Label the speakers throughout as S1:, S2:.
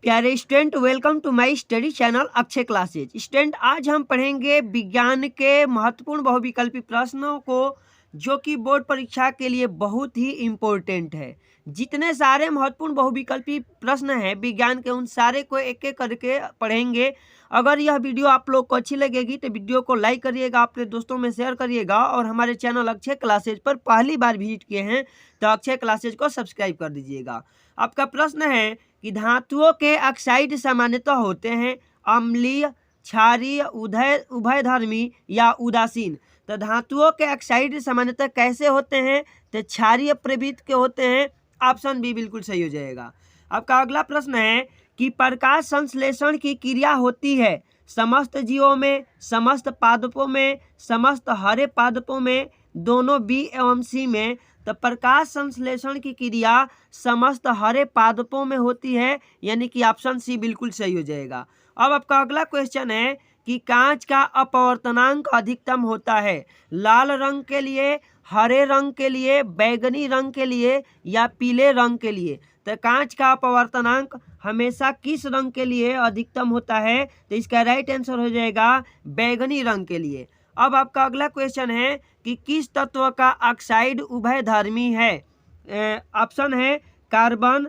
S1: प्यारे student, welcome to my study channel Akshay classes. Student, आज हम पढ़ेंगे विज्ञान के महत्वपूर्ण बहुविकल्पी प्रश्नों को, जो कि बोर्ड परीक्षा के लिए बहुत ही इम्पोर्टेंट है। जितने सारे महत्वपूर्ण बहुविकल्पी प्रश्न हैं विज्ञान के, उन सारे को एक एक करके पढ़ेंगे। अगर यह वीडियो आप लोग को अच्छी लगेगी तो वीडियो को लाइक करिएगा, अपने दोस्तों में शेयर करिएगा, और हमारे चैनल अक्षय क्लासेज पर पहली बार विजिट किए हैं तो अक्षय क्लासेज को सब्सक्राइब कर दीजिएगा। आपका प्रश्न है कि धातुओं के ऑक्साइड सामान्यतः होते हैं अम्लीय, क्षारीय, उभयधर्मी या उदासीन। तो धातुओं के ऑक्साइड सामान्यतः कैसे होते हैं? तो क्षारीय प्रवृत्ति के होते हैं। ऑप्शन बी बिल्कुल सही हो जाएगा। आपका अगला प्रश्न है कि प्रकाश संश्लेषण की क्रिया होती है समस्त जीवों में, समस्त पादपों में, समस्त हरे पादपों में, दोनों बी एवं सी में। तो प्रकाश संश्लेषण की क्रिया समस्त हरे पादपों में होती है, यानी कि ऑप्शन सी बिल्कुल सही हो जाएगा। अब आपका अगला क्वेश्चन है कि कांच का अपवर्तनांक अधिकतम होता है लाल रंग के लिए, हरे रंग के लिए, बैंगनी रंग के लिए या पीले रंग के लिए। तो कांच का अपवर्तनांक हमेशा किस रंग के लिए अधिकतम होता है? तो इसका राइट आंसर हो जाएगा बैंगनी रंग के लिए। अब आपका अगला क्वेश्चन है कि किस तत्व का ऑक्साइड उभयधर्मी है? ऑप्शन है कार्बन,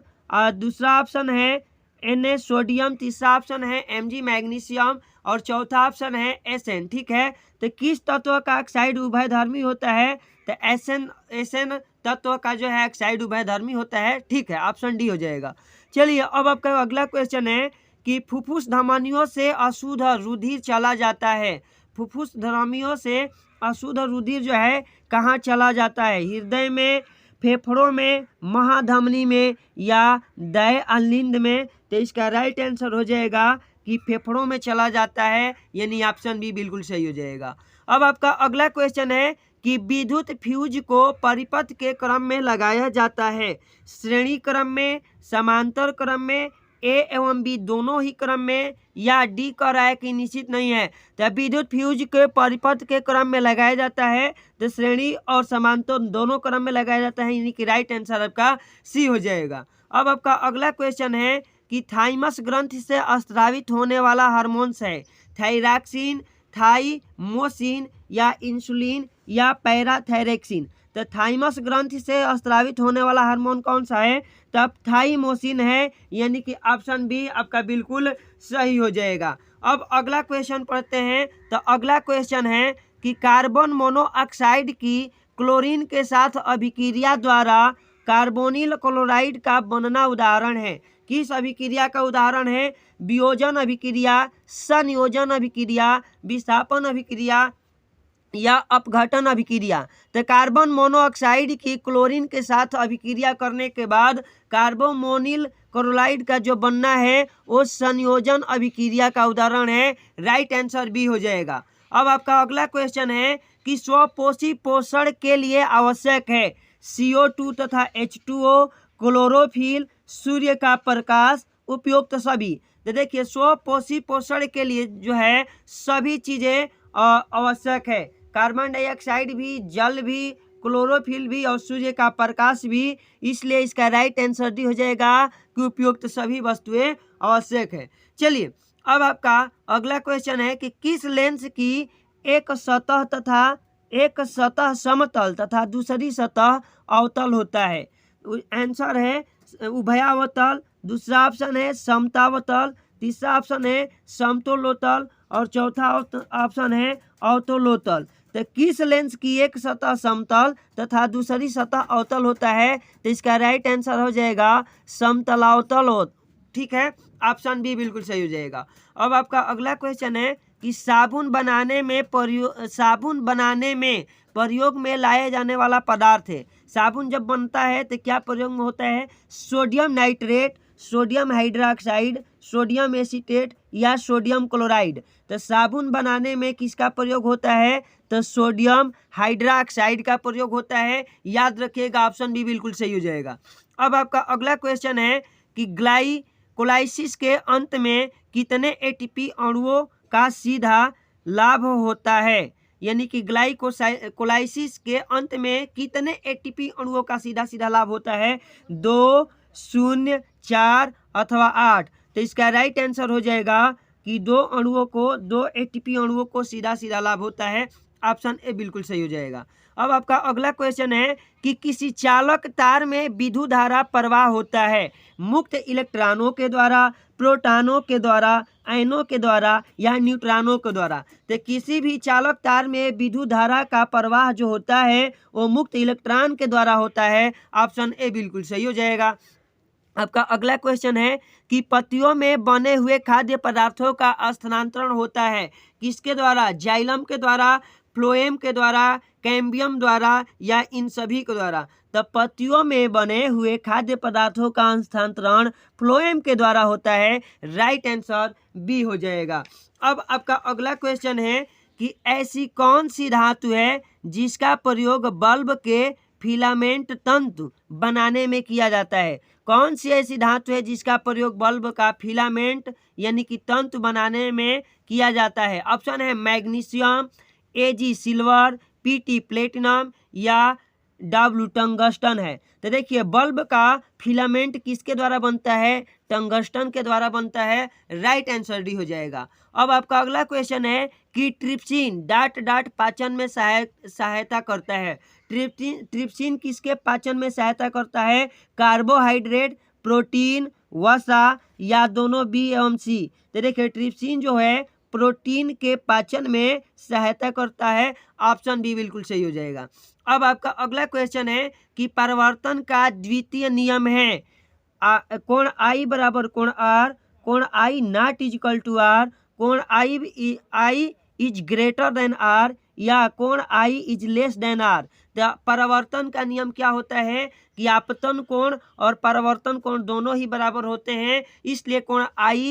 S1: दूसरा ऑप्शन है Na सोडियम, तीसरा ऑप्शन है Mg मैग्नीशियम, और चौथा ऑप्शन है Sn। ठीक है, तो किस तत्व का ऑक्साइड उभयधर्मी होता है? तो Sn तत्व का जो है ऑक्साइड उभयधर्मी होता है। ठीक है, ऑप्शन डी हो जाएगा। चलिए, अब आपका अगला क्वेश्चन है कि फुफ्फुस धमनियों से अशुद्ध रुधिर चला जाता है। फुफ्फुस धमनियों से अशुद्ध रुधिर जो है कहाँ चला जाता है? हृदय में, फेफड़ों में, महाधमनी में या दय अलिंद में। तो इसका राइट आंसर हो जाएगा कि फेफड़ों में चला जाता है, यानी ऑप्शन बी बिल्कुल सही हो जाएगा। अब आपका अगला क्वेश्चन है कि विद्युत फ्यूज को परिपथ के क्रम में लगाया जाता है श्रेणी क्रम में, समांतर क्रम में, ए एवं बी दोनों ही क्रम में, या डी का राय की निश्चित नहीं है। तो विद्युत फ्यूज के परिपथ के क्रम में लगाया जाता है, तो श्रेणी और समांतर दोनों क्रम में लगाया जाता है, यानी कि राइट आंसर आपका सी हो जाएगा। अब आपका अगला क्वेश्चन है कि थाइमस ग्रंथि से स्रावित होने वाला हार्मोन्स है थायरॉक्सिन, थाइमोसिन या इंसुलिन या पैराथायरॉक्सिन। तो थाइमस ग्रंथि से स्रावित होने वाला हार्मोन कौन सा है? तब थाइमोसिन है, यानी कि ऑप्शन बी आपका बिल्कुल सही हो जाएगा। अब अगला क्वेश्चन पढ़ते हैं। तो अगला क्वेश्चन है कि कार्बन मोनोऑक्साइड की क्लोरीन के साथ अभिक्रिया द्वारा कार्बोनिल क्लोराइड का बनना उदाहरण है। किस अभिक्रिया का उदाहरण है? वियोजन अभिक्रिया, संयोजन अभिक्रिया, विस्थापन अभिक्रिया या अपघटन अभिक्रिया। तो कार्बन मोनोऑक्साइड की क्लोरीन के साथ अभिक्रिया करने के बाद कार्बोमोनिल क्लोराइड का जो बनना है वो संयोजन अभिक्रिया का उदाहरण है। राइट आंसर बी हो जाएगा। अब आपका अगला क्वेश्चन है कि स्वपोषी पोषण के लिए आवश्यक है CO2 तथा H2O, क्लोरोफिल, सूर्य का प्रकाश, उपयुक्त सभी। तो देखिए, स्वपोषी पोषण के लिए जो है सभी चीजें आवश्यक है। कार्बन डाइऑक्साइड भी, जल भी, क्लोरोफिल भी और सूर्य का प्रकाश भी। इसलिए इसका राइट आंसर डी हो जाएगा कि उपयुक्त सभी वस्तुएं आवश्यक है। चलिए, अब आपका अगला क्वेश्चन है कि किस लेंस की एक सतह समतल तथा दूसरी सतह अवतल होता है? आंसर है उभयावतल, दूसरा ऑप्शन है समतावतल, तीसरा ऑप्शन है समतलोतल और चौथा ऑप्शन है अवतलोतल। तो किस लेंस की एक सतह समतल तथा दूसरी सतह अवतल होता है? तो इसका राइट आंसर हो जाएगा समतलावतल। ठीक है, ऑप्शन बी बिल्कुल सही हो जाएगा। अब आपका अगला क्वेश्चन है कि साबुन बनाने में प्रयोग में लाया जाने वाला पदार्थ है। साबुन जब बनता है तो क्या प्रयोग में होता है? Sodium nitrate, sodium hydroxide, sodium acetate या सोडियम क्लोराइड। तो साबुन बनाने में किसका प्रयोग होता है? तो सोडियम हाइड्रोक्साइड का प्रयोग होता है। याद रखिएगा, ऑप्शन बी बिल्कुल सही हो जाएगा। अब आपका अगला क्वेश्चन है कि ग्लाइकोलाइसिस के अंत में कितने एटीपी अणुओं का सीधा लाभ होता है? यानी कि ग्लाइकोलाइसिस के अंत में कितने एटीपी अणुओं का सीधा सीधा लाभ होता है? 2, 0, 4 अथवा 8। तो इसका राइट आंसर हो जाएगा कि 2 एटीपी अणुओं को सीधा सीधा लाभ होता है। ऑप्शन ए बिल्कुल सही हो जाएगा। अब आपका अगला क्वेश्चन है कि किसी चालक तार में विद्युत धारा प्रवाह होता है मुक्त इलेक्ट्रॉनों के द्वारा, प्रोटॉनों के द्वारा, आयनों के द्वारा या न्यूट्रॉनों के द्वारा। तो किसी भी चालक तार में विद्युत धारा का प्रवाह जो होता है वो मुक्त इलेक्ट्रॉन के द्वारा होता है। ऑप्शन ए बिल्कुल सही हो जाएगा। आपका अगला क्वेश्चन है कि पत्तियों में बने हुए खाद्य पदार्थों का स्थानांतरण होता है किसके द्वारा? जाइलम के द्वारा, फ्लोएम के द्वारा, कैम्बियम द्वारा या इन सभी के द्वारा। तो पत्तियों में बने हुए खाद्य पदार्थों का स्थानांतरण फ्लोएम के द्वारा होता है। राइट आंसर बी हो जाएगा। अब आपका अगला क्वेश्चन है कि ऐसी कौन सी धातु है जिसका प्रयोग बल्ब के फिलामेंट तंतु बनाने में किया जाता है? कौन सी ऐसी धातु है जिसका प्रयोग बल्ब का फिलामेंट यानी कि तंतु बनाने में किया जाता है? ऑप्शन है magnesium, AG silver, PT platinum या डब्ल्यू टंगस्टन है। तो देखिए बल्ब का फिलामेंट किसके द्वारा बनता है? टंगस्टन के द्वारा बनता है। राइट आंसर डी हो जाएगा। अब आपका अगला क्वेश्चन है कि ट्रिप्सिन डॉट डॉट पाचन में सहायता करता है। ट्रिप्सिन किसके पाचन में सहायता करता है? कार्बोहाइड्रेट, प्रोटीन, वसा या दोनों बी एवं सी। तो देखिए ट्रिप्सिन जो है प्रोटीन के पाचन में सहायता करता है। ऑप्शन बी बिल्कुल सही हो जाएगा। अब आपका अगला क्वेश्चन है कि परावर्तन का द्वितीय नियम है कोण आई बराबर कोण आर, कोण i not is equal to r, कोण i is greater than r या कोण i is less than r. तो परावर्तन का नियम क्या होता है कि आपतन कोण और परावर्तन कोण दोनों ही बराबर होते हैं, इसलिए कोण आई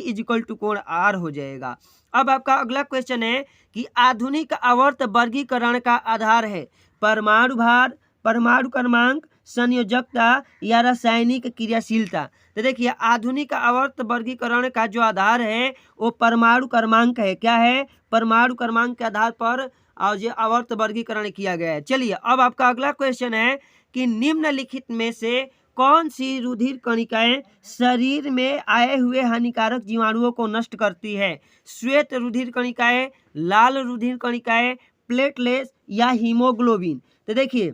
S1: इज इक्वल टू कोण आर हो जाएगा। अब आपका अगला क्वेश्चन है कि आधुनिक आवर्त वर्गीकरण का आधार है परमाणु भार, परमाणु क्रमांक, संयोजकता या रासायनिक क्रियाशीलता। तो देखिए आधुनिक आवर्त वर्गीकरण का जो आधार है वो परमाणु क्रमांक है। क्या है? परमाणु क्रमांक के आधार पर जो आवर्त वर्गीकरण किया गया है। चलिए अब आपका अगला क्वेश्चन है कि निम्नलिखित में से कौन सी रुधिर कणिकाएं शरीर में आए हुए हानिकारक जीवाणुओं को नष्ट करती है? श्वेत रुधिर कणिकाएं, लाल रुधिर कणिकाएं, प्लेटलेट्स या हीमोग्लोबिन। तो देखिए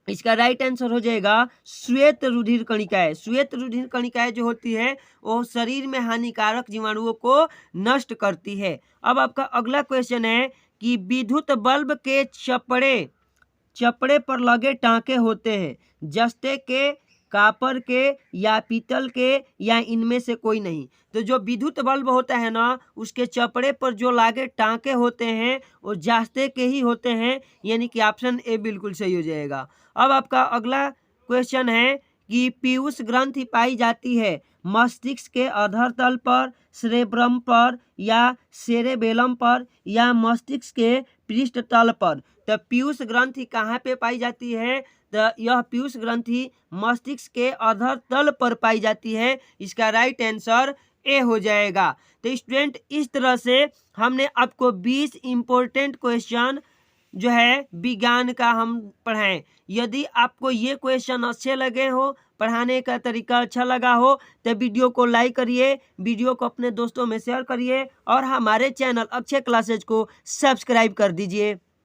S1: इसका राइट आंसर हो जाएगा श्वेत रुधिर कणिकाएं। श्वेत रुधिर कणिकाएं जो होती है वो शरीर में हानिकारक जीवाणुओं को नष्ट करती है। अब आपका अगला क्वेश्चन है कि विद्युत बल्ब के चपड़े पर लगे टांके होते हैं जस्ते के, कापर के या पीतल के या इनमें से कोई नहीं। तो जो विद्युत बल्ब होता है ना उसके चपड़े पर जो लागे टांके होते हैं वो जास्ते के ही होते हैं, यानी कि ऑप्शन ए बिल्कुल सही हो जाएगा। अब आपका अगला क्वेश्चन है कि पीयूष ग्रंथि पाई जाती है मस्तिष्क के अधर तल पर, सेरेब्रम पर या सेरेबेलम पर या मस्तिष्क के पृष्ठ तल पर। तो पीयूष ग्रंथि कहाँ पे पाई जाती है? तो यह पीयूष ग्रंथि मस्तिष्क के अधर तल पर पाई जाती है। इसका राइट आंसर ए हो जाएगा। तो स्टूडेंट इस तरह से हमने आपको 20 इम्पोर्टेंट क्वेश्चन जो है विज्ञान का हम पढ़ाएं। यदि आपको ये क्वेश्चन अच्छे लगे हो, पढ़ाने का तरीका अच्छा लगा हो तो वीडियो को लाइक करिए, वीडियो को अपने दोस्तों में शेयर करिए और हमारे चैनल अक्षय क्लासेज को सब्सक्राइब कर दीजिए।